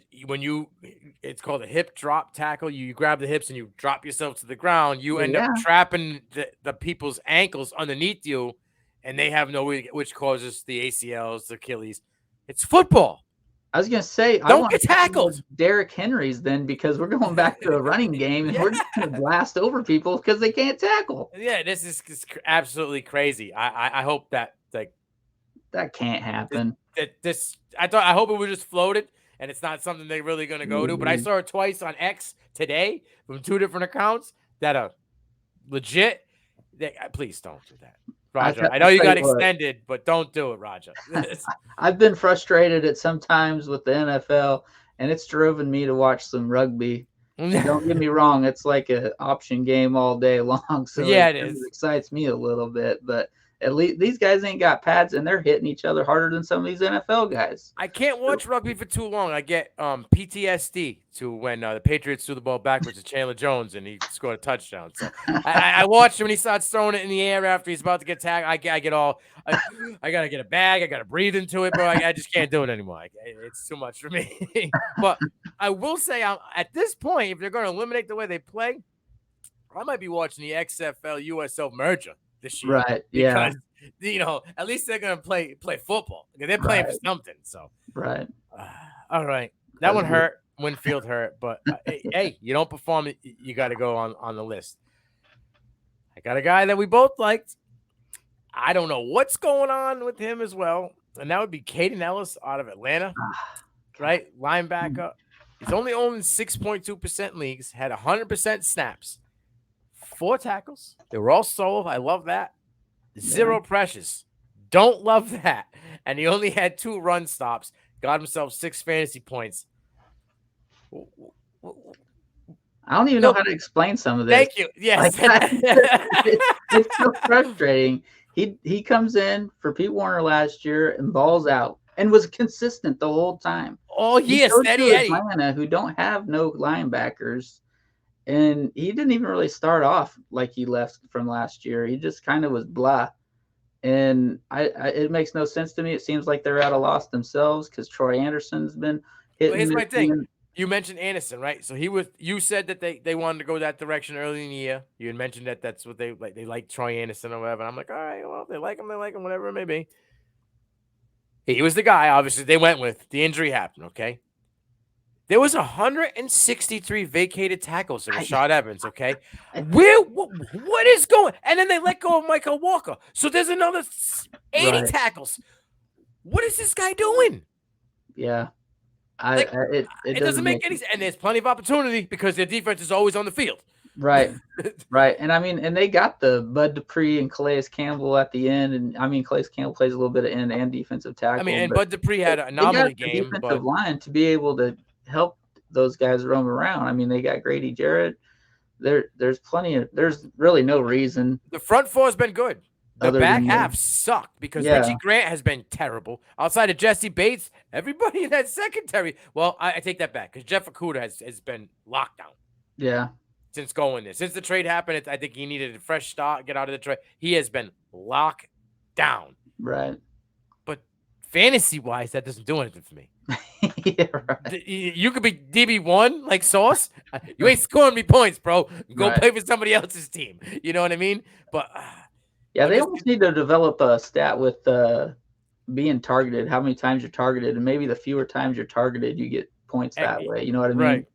S1: it's called a hip drop tackle. You grab the hips and you drop yourself to the ground. You end up trapping the people's ankles underneath you, and they have no way, which causes the ACLs, the Achilles. It's football.
S2: I was going to say,
S1: don't get tackled.
S2: Derrick Henry's then, because we're going back to a running game and we're just going to blast over people because they can't tackle.
S1: Yeah, this is absolutely crazy. I hope that
S2: that can't happen.
S1: I hope it was just floated and it's not something they're really going to go to. But I saw it twice on X today from 2 different accounts that are legit. Please don't do that. Raja, I know you got extended, but don't do it, Raja.
S2: I've been frustrated at sometimes with the NFL, and it's driven me to watch some rugby. Don't get me wrong; it's like an option game all day long. So
S1: yeah, it
S2: excites me a little bit. But at least these guys ain't got pads, and they're hitting each other harder than some of these NFL guys.
S1: I can't watch rugby for too long. I get PTSD to when the Patriots threw the ball backwards to Chandler Jones and he scored a touchdown. So I watched him when he starts throwing it in the air after he's about to get tagged. I get all I gotta get a bag. I gotta breathe into it, but I just can't do it anymore. It's too much for me. But I will say, at this point, if they're going to eliminate the way they play, I might be watching the XFL USL merger this year.
S2: Right. Yeah.
S1: Because, at least they're going to play football. They're playing for something. So.
S2: Right.
S1: All right. That one hurt. Winfield hurt. But, hey, you don't perform, you got to go on the list. I got a guy that we both liked. I don't know what's going on with him as well. And that would be Caden Ellis out of Atlanta. Right? Linebacker. He's only owned 6.2% leagues. Had 100% snaps. 4 tackles. They were all solo. I love that. 0 pressures. Don't love that. And he only had 2 run stops. Got himself 6 fantasy points.
S2: I don't even know how to explain some of this.
S1: Thank you. Yes.
S2: It's so frustrating. He comes in for Pete Warner last year and balls out and was consistent the whole time.
S1: Oh, yes. Steady Eddie.
S2: Atlanta, who don't have no linebackers. And he didn't even really start off like he left from last year. He just kind of was blah. And it makes no sense to me. It seems like they're at a loss themselves because Troy Anderson's been hitting.
S1: Well, here's my thing. You mentioned Anderson, right? So you said that they wanted to go that direction early in the year. You had mentioned that that's what they like. They like Troy Anderson or whatever. And I'm like, all right, well, they like him, whatever it may be. He was the guy, obviously, they went with. The injury happened, okay? There was 163 vacated tackles in Rashad Evans, okay? What is going? And then they let go of Michael Walker. So there's another 80 tackles. What is this guy doing?
S2: Yeah.
S1: It doesn't make any sense. And there's plenty of opportunity because their defense is always on the field.
S2: Right. Right. And and they got the Bud Dupree and Calais Campbell at the end. And Calais Campbell plays a little bit of end and defensive tackle.
S1: And Bud Dupree had an anomaly game.
S2: Defensive line to be able to help those guys roam around. They got Grady Jarrett. There's really no reason.
S1: The front 4 has been good. The back half sucked because Richie Grant has been terrible. Outside of Jesse Bates, everybody in that secondary. Well, I take that back because Jeff Okudah has been locked down.
S2: Yeah.
S1: since going there. Since the trade happened, I think he needed a fresh start, get out of the trade. He has been locked down.
S2: Right.
S1: But fantasy-wise, that doesn't do anything for me.
S2: Yeah, right.
S1: You could be DB1 like Sauce. You ain't scoring me points, bro. Go play for somebody else's team. You know what I mean? But
S2: yeah, they almost need to develop a stat with being targeted, how many times you're targeted, and maybe the fewer times you're targeted, you get points that way. You know what I mean?
S1: Right.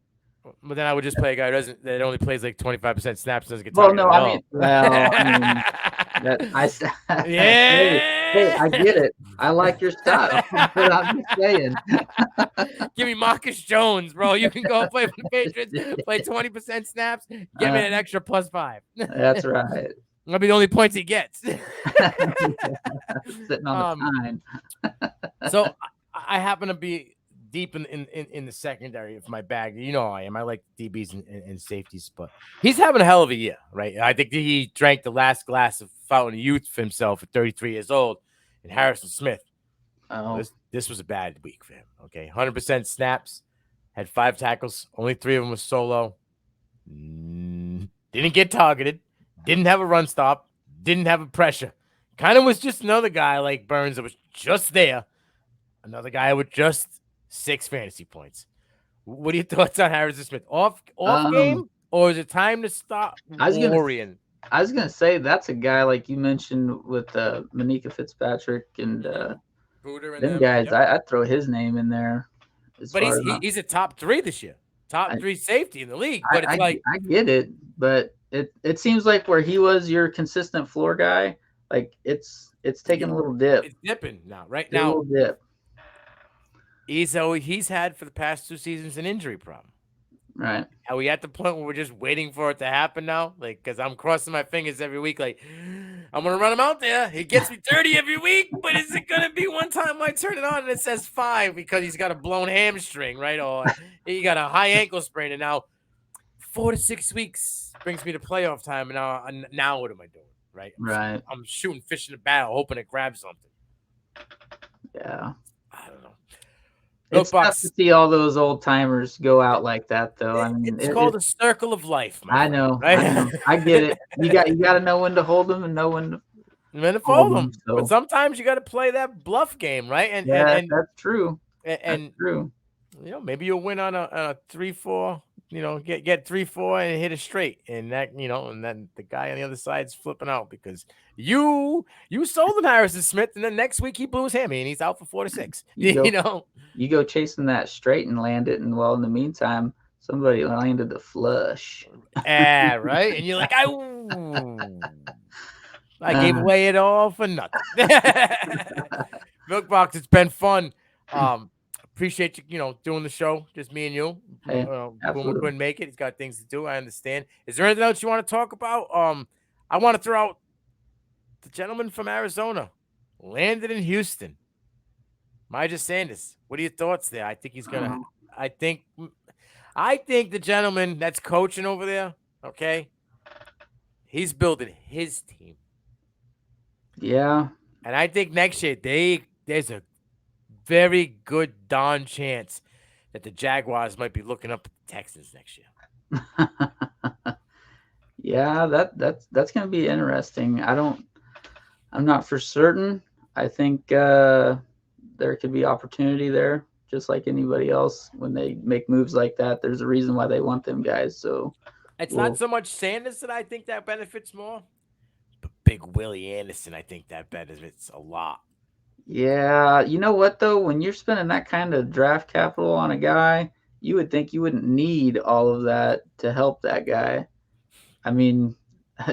S1: But then I would just play a guy that only plays like 25% snaps, doesn't get
S2: Well,
S1: targeted.
S2: no, hey, I get it. I like your style, but I'm just saying.
S1: Give me Marcus Jones, bro. You can go play for the Patriots, play 20% snaps, give me an extra +5.
S2: That's right.
S1: That'll be the only points he gets.
S2: Sitting on the time.
S1: So I happen to be deep in the secondary of my bag. You know how I am. I like DBs and safeties, but he's having a hell of a year, right? I think he drank the last glass of fountain of youth for himself at 33 years old. And Harrison Smith.
S2: Oh,
S1: this was a bad week for him. Okay, 100% snaps, had 5 tackles, only 3 of them was solo. Didn't get targeted, didn't have a run stop, didn't have a pressure. Kind of was just another guy like Burns that was just there. Another guy with just 6 fantasy points. What are your thoughts on Harrison Smith? Off game, or is it time to stop worrying?
S2: I was gonna say that's a guy like you mentioned with Manika Fitzpatrick and them guys. Yep. I'd throw his name in there.
S1: But he's a top 3 this year, top 3 safety in the league. But I
S2: get it, but it seems like where he was your consistent floor guy, like it's taking a little dip.
S1: It's dipping now, right
S2: now. A little dip.
S1: He's had for the past 2 seasons an injury problem.
S2: Right.
S1: Are we at the point where we're just waiting for it to happen now? Like, because I'm crossing my fingers every week. Like, I'm going to run him out there. He gets me 30 every week. But is it going to be one time I turn it on and it says 5 because he's got a blown hamstring, right? Or he got a high ankle sprain. And now 4 to 6 weeks brings me to playoff time. And now what am I doing? Right.
S2: Right.
S1: I'm shooting fish in a barrel, hoping it grabs something.
S2: Yeah.
S1: I don't know.
S2: It's tough to see all those old timers go out like that, though. I mean,
S1: it's called a circle of life.
S2: I know, right? I know. I get it. You got to know when to hold them and know when to
S1: fold them. So. But sometimes you got to play that bluff game, right? And
S2: that's true.
S1: And
S2: that's true.
S1: You know, maybe you'll win on a 3-4. You know, get 3-4 and hit it straight, and that and then the guy on the other side's flipping out because you sold him Harrison Smith, and then next week he blew his hammy and he's out for 4 to 6. You
S2: go chasing that straight and land it, and in the meantime, somebody landed the flush.
S1: Yeah, right. And you're like, I gave away it all for nothing. Milkbox, it's been fun. Appreciate you, doing the show. Just me and you.
S2: Hey,
S1: when we couldn't make it, he's got things to do. I understand. Is there anything else you want to talk about? I want to throw out the gentleman from Arizona, landed in Houston. Myjah Sanders. What are your thoughts there? I think he's gonna. I think the gentleman that's coaching over there. Okay, he's building his team.
S2: Yeah,
S1: and I think next year there's a very good darn chance that the Jaguars might be looking up at the Texans next year.
S2: Yeah, that's going to be interesting. I'm not for certain. I think there could be opportunity there, just like anybody else. When they make moves like that, there's a reason why they want them guys. So
S1: it's not so much Sanders that I think that benefits more, but Big Willie Anderson, I think that benefits a lot.
S2: Yeah, you know what though? When you're spending that kind of draft capital on a guy, you would think you wouldn't need all of that to help that guy. I mean,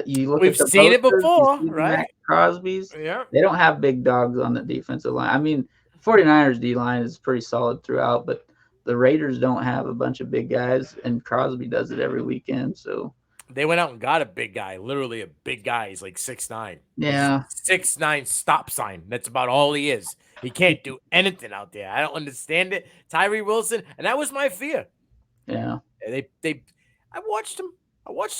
S1: we've seen it before, right?
S2: Crosby's,
S1: yeah.
S2: They don't have big dogs on the defensive line. I mean, 49ers D line is pretty solid throughout, but the Raiders don't have a bunch of big guys, and Crosby does it every weekend. So
S1: they went out and got a big guy, literally a big guy. He's like 6'9".
S2: Yeah.
S1: 6'9" stop sign. That's about all he is. He can't do anything out there. I don't understand it. Tyree Wilson, and that was my fear.
S2: Yeah.
S1: I watched him.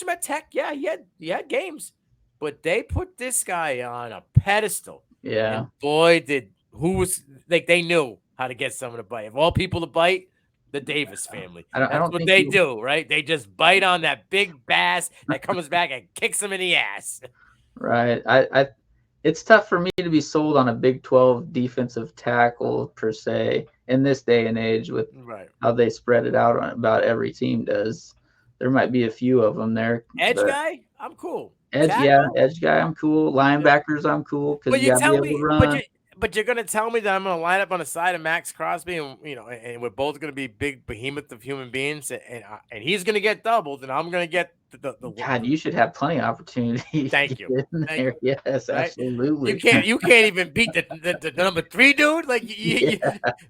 S1: At Tech. Yeah, he had games. But they put this guy on a pedestal.
S2: Yeah.
S1: And boy, they knew how to get someone to bite. Of all people to bite, the Davis family.
S2: I
S1: That's
S2: don't
S1: what
S2: think
S1: they do, right? They just bite on that big bass that comes back and kicks them in the ass.
S2: Right. It's tough for me to be sold on a Big 12 defensive tackle per se in this day and age with how they spread it out on about every team does. There might be a few of them there.
S1: Edge guy, I'm cool.
S2: Edge guy, I'm cool. Linebackers, I'm cool because you gotta be able to run.
S1: But you're gonna tell me that I'm gonna line up on the side of Max Crosby, and and we're both gonna be big behemoth of human beings, and he's gonna get doubled, and I'm gonna get the
S2: God, you should have plenty of opportunity.
S1: Thank you. Thank
S2: you. Yes, right? Absolutely.
S1: You can't even beat the number 3 dude. Like you're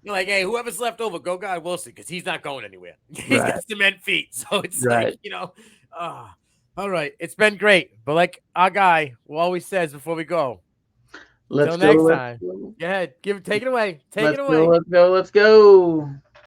S1: like, hey, whoever's left over, go guy Wilson, because he's not going anywhere. He's got cement feet, so it's like all right, it's been great, but like our guy who always says before we go. Until next time. Go ahead. Take it away. Take it away.
S2: Let's go.